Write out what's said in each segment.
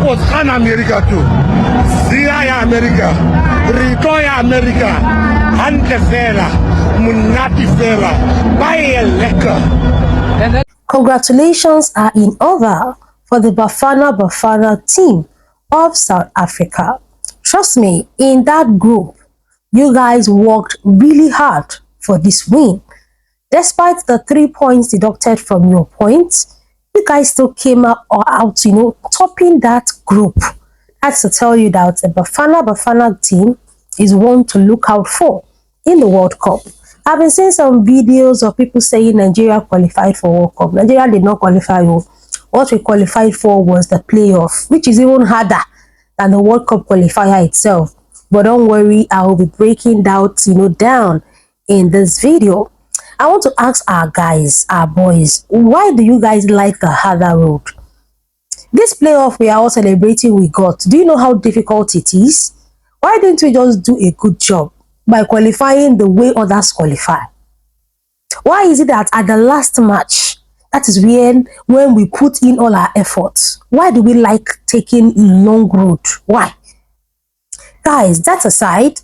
was Khan America too. Zia America. Ritoya America. Hante Vera. Munati Vera. Baye Leka. Congratulations are in order for the Bafana team of South Africa. Trust me, in that group, you guys worked really hard for this win. Despite the 3 points deducted from your points, you guys still came out, topping that group. That's to tell you that the Bafana team is one to look out for in the World Cup. I've been seeing some videos of people saying Nigeria qualified for World Cup. Nigeria did not qualify. What we qualified for was the playoff, which is even harder than the World Cup qualifier itself. But don't worry, I will be breaking that down in this video. I want to ask our guys, our boys, why do you guys like the harder road? This playoff we are all celebrating we got, do you know how difficult it is? Why didn't we just do a good job by qualifying the way others qualify? Why is it that at the last match, that is when we put in all our efforts, why do we like taking long road? Why? Guys, that aside,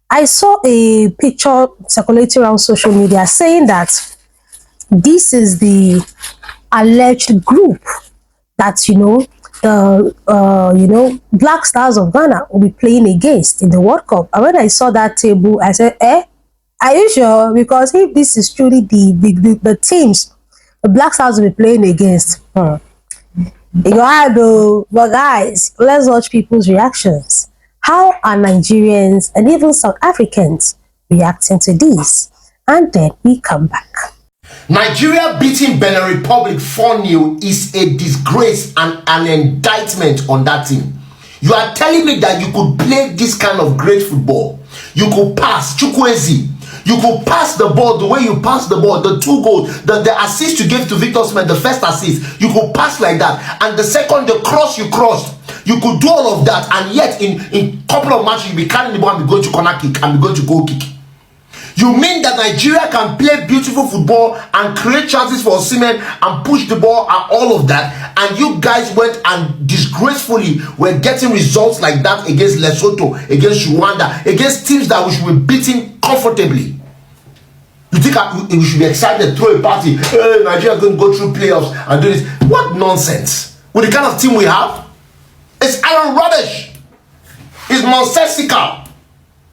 I saw a picture circulating around social media saying that this is the alleged group that the Black Stars of Ghana will be playing against in the World Cup. And when I saw that table, I said, are you sure? Because if this is truly the teams the Black Stars will be playing against, but guys, let's watch people's reactions. How are Nigerians and even South Africans reacting to this? And then we come back. Nigeria beating Benin Republic 4-0 is a disgrace and an indictment on that team. You are telling me that you could play this kind of great football. You could pass, Chukwueze. You could pass the ball the way you pass the ball, the 2 goals, the assist you gave to Victor Smith, the first assist. You could pass like that. And the second, the cross you crossed. You could do all of that, and yet in a couple of matches, you'll be carrying the ball and be going to corner kick and be going to goal kick. You mean that Nigeria can play beautiful football and create chances for Osimhen and push the ball and all of that, and you guys went and disgracefully were getting results like that against Lesotho, against Rwanda, against teams that we should be beating comfortably? You think we should be excited, throw a party, hey, Nigeria is going to go through playoffs and do this? What nonsense! With the kind of team we have, it's iron rubbish. It's nonsensical.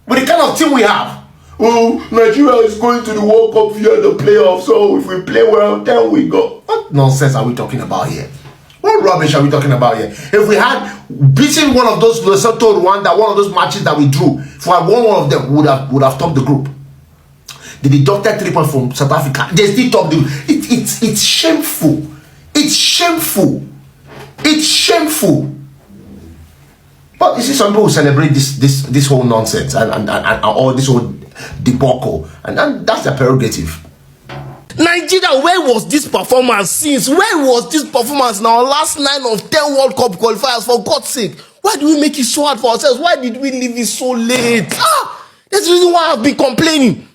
With the kind of team we have. Oh, Nigeria is going to the World Cup via the playoffs, so if we play well, then we go. What nonsense are we talking about here? What rubbish are we talking about here? If we had beaten one of those Lesotho, Rwanda, one of those matches that we drew, if we had won one of them, we would have topped the group. They deducted 3 points from South Africa. They still topped the group. It's shameful. It's shameful. It's shameful. But you see, some people celebrate this whole nonsense and all this whole debacle, and that's their prerogative. Nigeria, where was this performance since? Where was this performance in our last 9 of 10 World Cup qualifiers, for God's sake? Why do we make it so hard for ourselves? Why did we leave it so late? That's the reason why I've been complaining.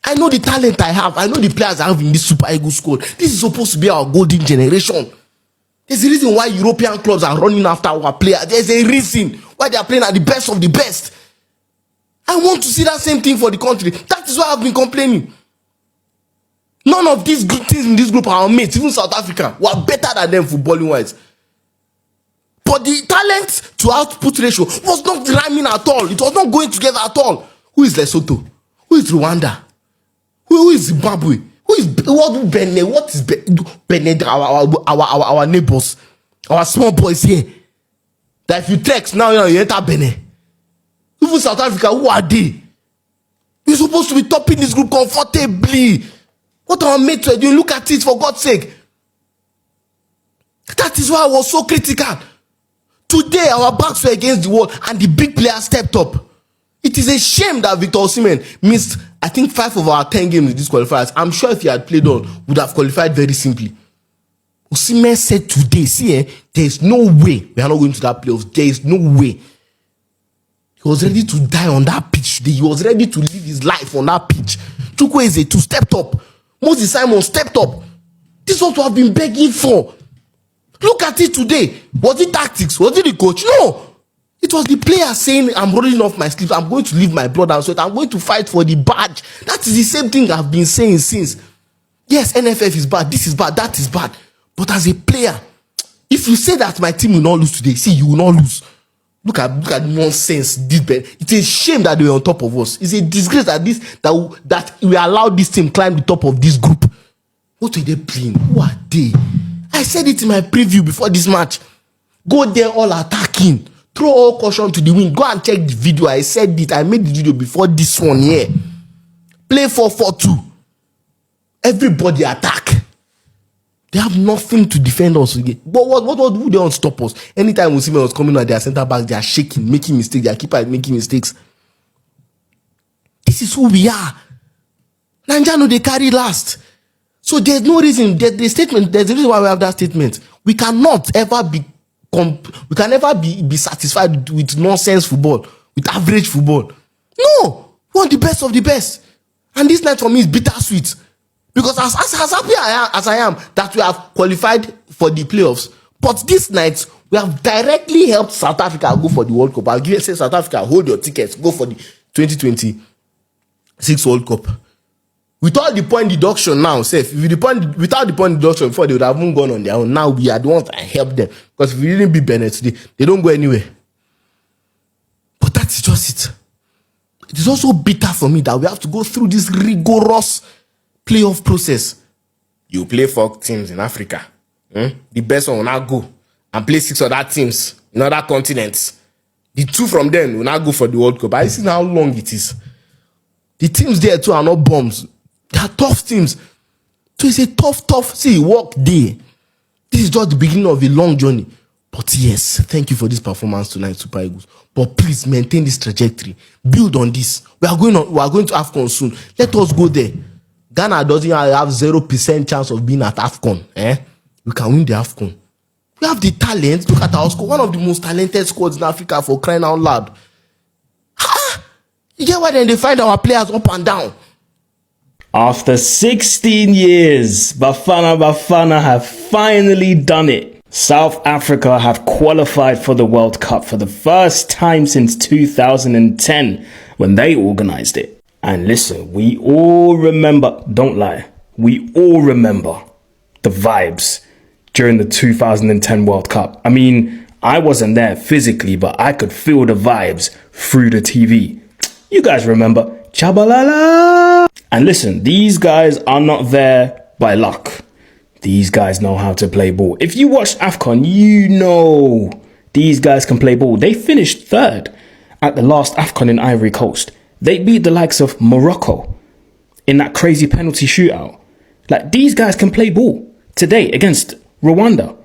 I know the talent I have. I know the players I have in this Super Eagles squad. This is supposed to be our golden generation. There's a reason why European clubs are running after our players. There's a reason why they are playing at the best of the best. I want to see that same thing for the country. That is why I've been complaining. None of these good things in this group are our mates. Even South Africa were better than them footballing wise. But the talent to output ratio was not rhyming at all. It was not going together at all. Who is Lesotho? Who is Rwanda? Who is Zimbabwe? What Benin? What is Benin? Our neighbors, our small boys here. That if you text now, you enter Benin. Even South Africa, who are they? You're supposed to be topping this group comfortably. What our mates were doing, look at it, for God's sake. That is why I was so critical. Today, our backs were against the wall and the big players stepped up. It is a shame that Victor Osimhen missed, I think, 5 of our 10 games in these qualifiers. I'm sure if he had played on, would have qualified very simply. Osimhen said today, there is no way we are not going to that playoffs. There is no way. He was ready to die on that pitch today. He was ready to live his life on that pitch. Chukwueze to stepped up. Moses Simon stepped up. This is what we have been begging for. Look at it today. Was it tactics? Was it the coach? No. It was the player saying, I'm rolling off my sleeves. I'm going to leave my blood and sweat. I'm going to fight for the badge. That is the same thing I've been saying since. Yes, NFF is bad. This is bad. That is bad. But as a player, if you say that my team will not lose today, see, you will not lose. Look at nonsense. It's a shame that they were on top of us. It's a disgrace that we allowed this team climb the top of this group. What were they playing? Who are they? I said it in my preview before this match. Go there all attacking. Throw all caution to the wind. Go and check the video. I said it. I made the video before this one here. Play 4-4-2. Everybody attack. They have nothing to defend us again. But what do they want to stop us? Anytime Osimhen was coming at their centre back, they are shaking, making mistakes. Their keeper is making mistakes. This is who we are. Nigeria know they carry last. So there's no reason. There's a reason why we have that statement. We cannot ever be satisfied with nonsense football, with average football. No, we want the best of the best. And this night for me is bittersweet. Because as happy as I am that we have qualified for the playoffs, but this night we have directly helped South Africa go for the World Cup. I'll give you say South Africa, hold your tickets, go for the 2026 World Cup. Without the point deduction now, without the point deduction before, they would have gone on their own. Now we are the ones that help them. Because if we didn't beat Benin today, they don't go anywhere. But that's just it. It is also bitter for me that we have to go through this rigorous playoff process. You play 4 teams in Africa. The best one will now go and play 6 other teams in other continents. The 2 from them will now go for the World Cup. I see how long it is. The teams there too are not bombs. They are tough teams. So it's a tough work day. This is just the beginning of a long journey. But yes, thank you for this performance tonight, Super Eagles. But please maintain this trajectory. Build on this. We are going to AFCON soon. Let us go there. Ghana doesn't have 0% chance of being at AFCON. We can win the AFCON. We have the talent. Look at our squad. One of the most talented squads in Africa, for crying out loud. You get why then they find our players up and down. After 16 years, Bafana have finally done it. South Africa have qualified for the World Cup for the first time since 2010 when they organized it. And listen, we all remember, don't lie, we all remember the vibes during the 2010 World Cup. I mean, I wasn't there physically, but I could feel the vibes through the TV. You guys remember Chabalala? And listen, these guys are not there by luck. These guys know how to play ball. If you watch AFCON, you know these guys can play ball. They finished 3rd at the last AFCON in Ivory Coast. They beat the likes of Morocco in that crazy penalty shootout. Like, these guys can play ball. Today against Rwanda,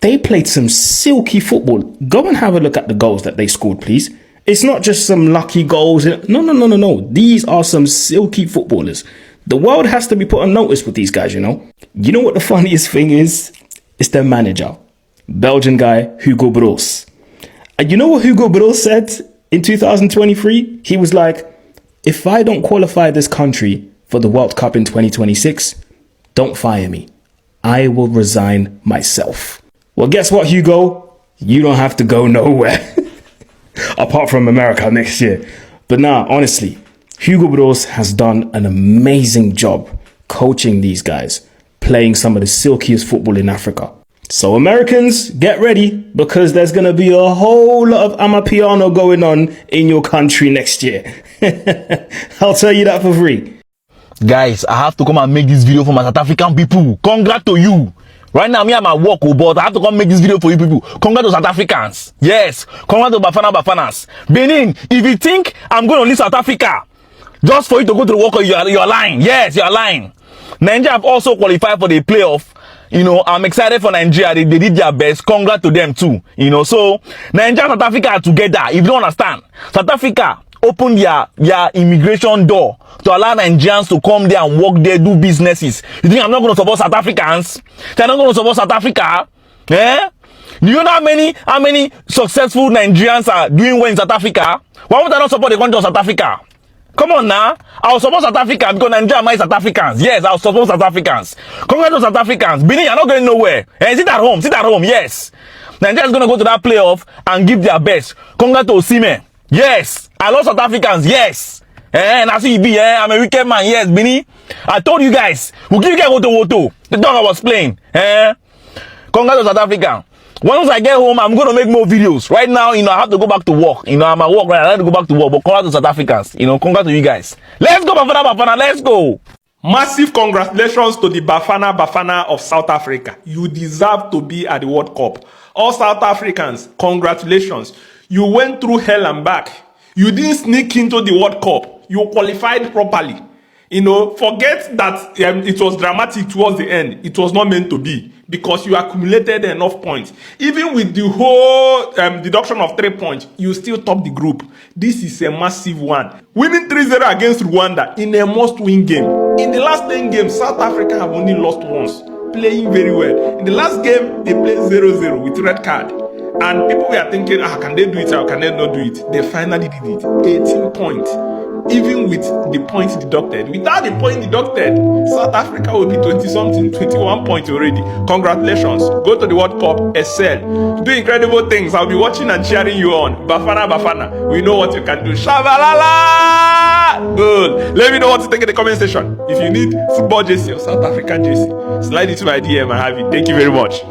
they played some silky football. Go and have a look at the goals that they scored, please. It's not just some lucky goals. No. These are some silky footballers. The world has to be put on notice with these guys, you know. You know what the funniest thing is? It's their manager, Belgian guy, Hugo Broos. And you know what Hugo Broos said in 2023? He was like, if I don't qualify this country for the World Cup in 2026, don't fire me. I will resign myself. Well, guess what, Hugo? You don't have to go nowhere. Apart from America next year. But nah, honestly, Hugo Broos has done an amazing job coaching these guys, playing some of the silkiest football in Africa. So Americans, get ready, because there's going to be a whole lot of Amapiano going on in your country next year. I'll tell you that for free. Guys, I have to come and make this video for my South African people. Congrats to you. Right now, me and my work, but I have to come make this video for you people. Congrats to South Africans. Yes. Congrats to Bafanas. Benin, if you think I'm going to leave South Africa just for you to go to the World Cup, you're lying. Yes, you're lying. Nigeria have also qualified for the playoff. You know, I'm excited for Nigeria. They did their best. Congrats to them too. You know, so Nigeria and South Africa are together. If you don't understand, South Africa opened their immigration door to allow Nigerians to come there and work there, do businesses. You think I'm not going to support South Africans? They're not going to support South Africa? Eh? Do you know how many successful Nigerians are doing well in South Africa? Why would I not support the country of South Africa? Come on now. I'll support South Africa because Nigeria are South Africans. Yes, I'll support South Africans. Congrats to South Africans. Benin, you're not going nowhere. Sit at home. Sit at home. Yes. Nigeria is going to go to that playoff and give their best. Congrats to utimate. Yes. I love South Africans. Yes. And I see you be. I'm a wicked man. Yes, Benin. I told you guys. We'll give you guys woto. The dog I was playing. Congrats to South Africa. Once I get home, I'm going to make more videos. Right now, I have to go back to work. I'm at work right now. I have to go back to work. But congrats to South Africans. Congrats to you guys. Let's go, Bafana. Let's go. Massive congratulations to the Bafana of South Africa. You deserve to be at the World Cup. All South Africans, congratulations. You went through hell and back. You didn't sneak into the World Cup. You qualified properly. Forget that it was dramatic towards the end. It was not meant to be because you accumulated enough points. Even with the whole deduction of 3 points, you still top the group. This is a massive one. Winning 3-0 against Rwanda in a must-win game. In the last 10 games, South Africa have only lost once, playing very well. In the last game, they played 0-0 with red card. And people were thinking, can they do it or can they not do it? They finally did it. 18 points. Even with the points deducted. Without the point deducted, South Africa will be 20-something, 21 points already. Congratulations. Go to the World Cup, excel. Do incredible things. I'll be watching and cheering you on. Bafana. We know what you can do. Shabalala! Good. Let me know what you think in the comment section. If you need football jersey or South African jersey, slide it to my DM and have it. Thank you very much.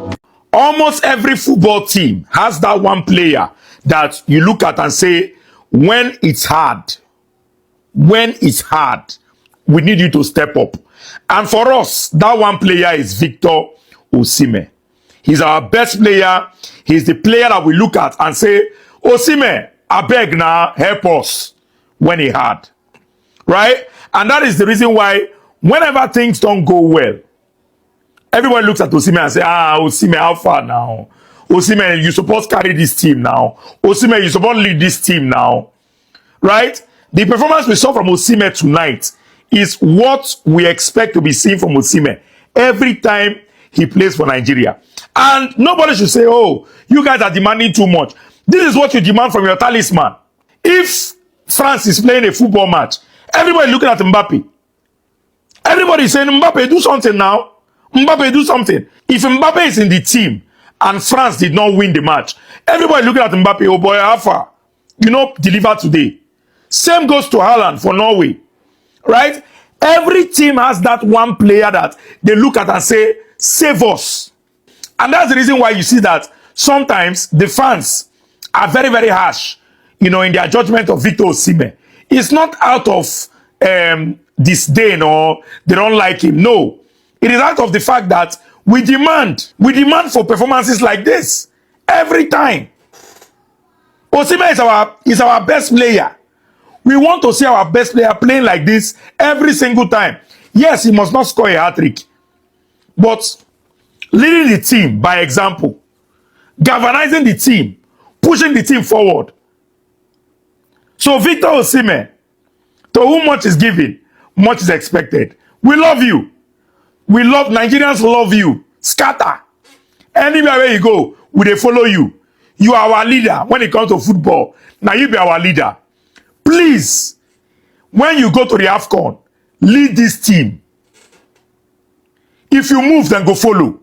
Almost every football team has that one player that you look at and say, when it's hard, we need you to step up. And for us, that one player is Victor Osimhen. He's our best player. He's the player that we look at and say, Osimhen, I beg now, help us when he hard. Right? And that is the reason why whenever things don't go well, everyone looks at Osimhen and say, Osimhen, how far now? Osimhen, you supposed to carry this team now. Osimhen, you supposed to lead this team now. Right? The performance we saw from Osimhen tonight is what we expect to be seen from Osimhen every time he plays for Nigeria. And nobody should say, oh, you guys are demanding too much. This is what you demand from your talisman. If France is playing a football match, everybody looking at Mbappe. Everybody is saying, Mbappe, do something now. Mbappe, do something. If Mbappe is in the team and France did not win the match, everybody looking at Mbappe, oh boy, how far? Deliver today. Same goes to Haaland for Norway. Right? Every team has that one player that they look at and say, save us. And that's the reason why you see that sometimes the fans are very, very harsh, in their judgment of Victor Osimhen. It's not out of disdain or they don't like him. No. It is out of the fact that we demand for performances like this every time. Osimhen is our best player. We want to see our best player playing like this every single time. Yes, he must not score a hat-trick. But leading the team by example, galvanizing the team, pushing the team forward. So Victor Osimhen, to whom much is given, much is expected. We love you. Nigerians love you. Scatter. Anywhere where you go, we they follow you. You are our leader when it comes to football. Now you be our leader. Please, when you go to the AFCON, lead this team. If you move, then go follow.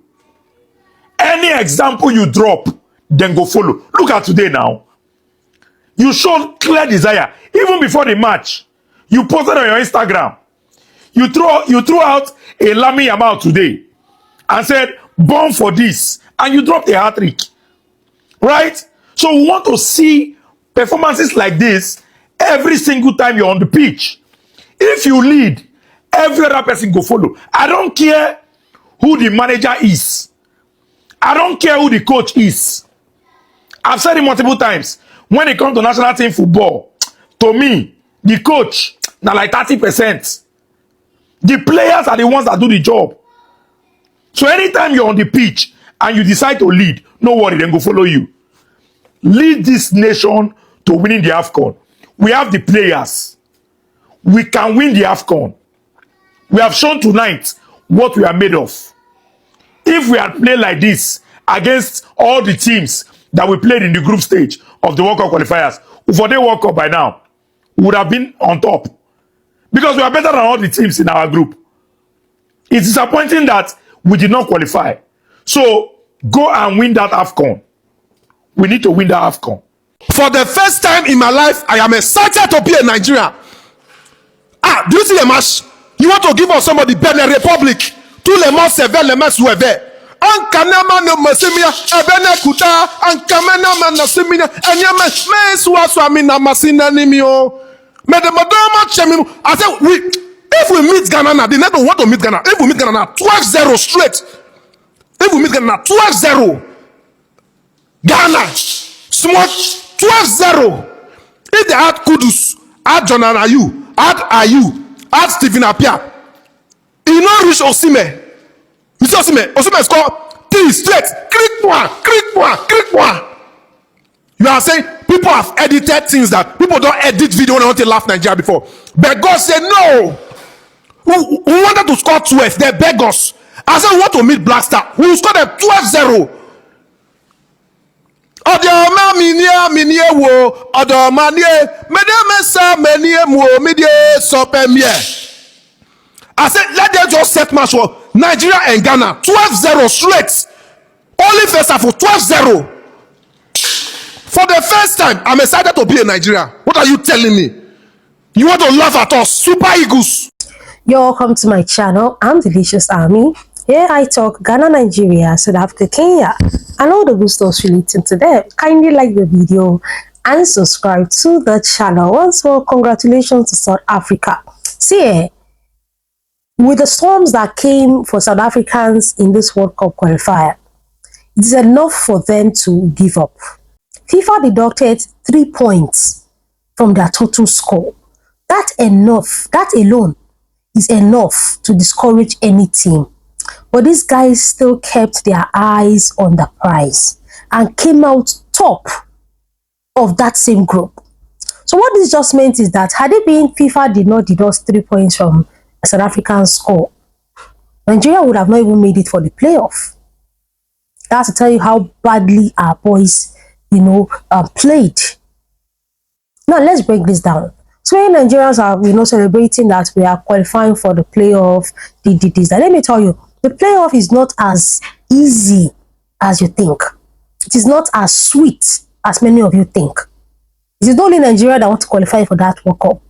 Any example you drop, then go follow. Look at today now. You showed clear desire. Even before the match, you posted on your Instagram. You threw out a Lami Yamal today and said, born for this. And you dropped a hat-trick. Right? So we want to see performances like this every single time you're on the pitch. If you lead, every other person go follow. I don't care who the manager is. I don't care who the coach is. I've said it multiple times. When it comes to national team football, to me, the coach, now like 30%. The players are the ones that do the job. So anytime you're on the pitch and you decide to lead, no worry, then go follow you. Lead this nation to winning the AFCON. We have the players. We can win the AFCON. We have shown tonight what we are made of. If we had played like this against all the teams that we played in the group stage of the World Cup qualifiers, for the World Cup by now, we would have been on top. because we are better than all the teams in our group. It's disappointing that we did not qualify. So go and win that AFCON. We need to win that AFCON. For the first time in my life, I am excited to be a Nigeria. Do you see a match? You want to give us somebody Benin Republic? Tous les mots sévères, les mains souevées. Ankanama no masimia, ebene kuta, ankamena manasimia, enyama, me suaswami na masina nimio. Me de madama chemi. I said, if we meet Ghana now, they never want to meet Ghana. If we meet Ghana now, 12-0 straight. If we meet Ghana now, 12-0. Ghana, smart, 12-0. If they add Kudus, add John Ayu, add Ayu, add Stephen Apia, he not reach Osime. You see Osime score 3 straight. Click one. You are saying people have edited things that people don't edit video when they want to laugh Nigeria before. But God said no. Who wanted to score 12? They beg us. I said we want to meet Black Star. We will score them 12-0. Odoma minie wo odoma nie medeme sa menie mo medie sopemie. I said let them just set match for Nigeria and Ghana 12-0 straight. Only first half for 12-0. For the first time, I'm excited to be in Nigeria. What are you telling me? You want to laugh at us, Super Eagles? You're welcome to my channel. I'm Delicious Army. Here I talk Ghana, Nigeria, South Africa, Kenya, and all the good stuff relating to them. Kindly like the video and subscribe to the channel. Once more, congratulations to South Africa. See, with the storms that came for South Africans in this World Cup qualifier, it's enough for them to give up. FIFA deducted 3 points from their total score. That alone is enough to discourage any team. But these guys still kept their eyes on the prize and came out top of that same group. So what this just meant is that had it been FIFA did not deduct 3 points from a South African score, Nigeria would have not even made it for the playoff. That's to tell you how badly our boys, played. Now let's break this down. So when Nigerians are, celebrating that we are qualifying for the playoff, let me tell you, the playoff is not as easy as you think. It is not as sweet as many of you think. It is only Nigeria that want to qualify for that World Cup.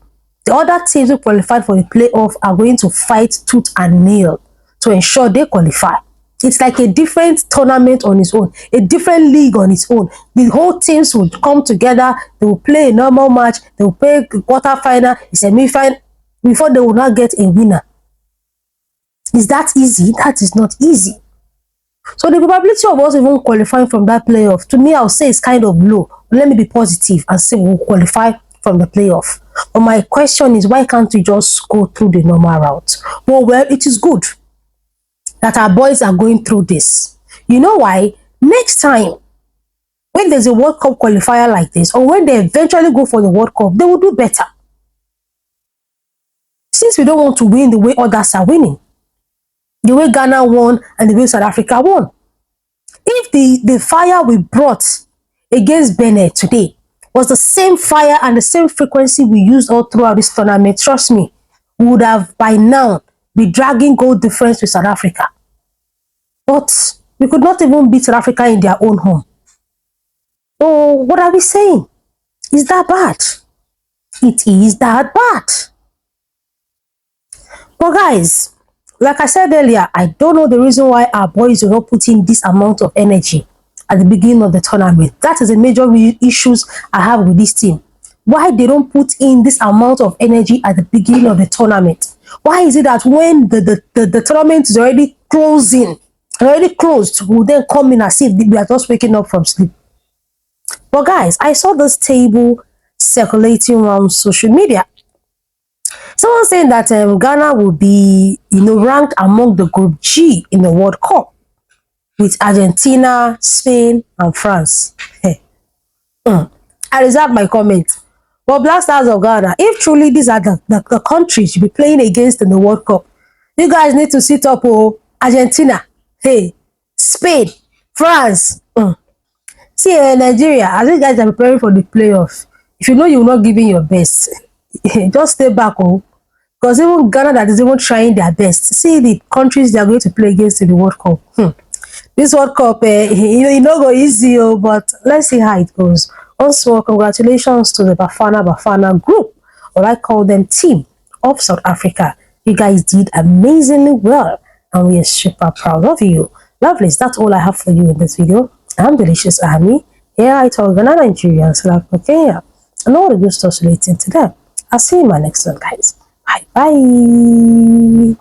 The other teams who qualified for the playoff are going to fight tooth and nail to ensure they qualify. It's like a different tournament on its own, a different league on its own. The whole teams will come together, they will play a normal match, they will play quarter-final, semi-final, before they will not get a winner. Is that easy? That is not easy. So the probability of us even qualifying from that playoff, to me, I'll say it's kind of low. Let me be positive and say we'll qualify from the playoff. But my question is, why can't we just go through the normal route? Well, it is good that our boys are going through this. You know why? Next time, when there's a World Cup qualifier like this, or when they eventually go for the World Cup, they will do better. Since we don't want to win the way others are winning, the way Ghana won and the way South Africa won. If the fire we brought against Benin today was the same fire and the same frequency we used all throughout this tournament, trust me, we would have by now be dragging goal difference with South Africa. But we could not even beat South Africa in their own home. So what are we saying? Is that bad? It is that bad. But guys, like I said earlier, I don't know the reason why our boys are not putting this amount of energy at the beginning of the tournament. That is a major issues I have with this team. Why they don't put in this amount of energy at the beginning of the tournament? Why is it that when the tournament is already closing, already closed, we'll then come in as if we are just waking up from sleep? But guys, I saw this table circulating around social media. Someone saying that Ghana will be, ranked among the Group G in the World Cup with Argentina, Spain, and France. I reserve my comment. But Black Stars of Ghana, if truly these are the countries you'll be playing against in the World Cup, you guys need to sit up. Argentina, Spain, France. See, Nigeria, as you guys are preparing for the playoff, if you know you're not giving your best, just stay back, because Because even Ghana that is even trying their best. See the countries they are going to play against in the World Cup. This World Cup, you know, go easy, but let's see how it goes. Also, congratulations to the Bafana group, or I call them team of South Africa. You guys did amazingly well, and we are super proud of you. Lovelies, that's all I have for you in this video. I'm Delicious Army. Here I talk Ghana, Nigerians, like Kenya, and all the good stuff relating to them. I'll see you in my next one, guys. Bye bye.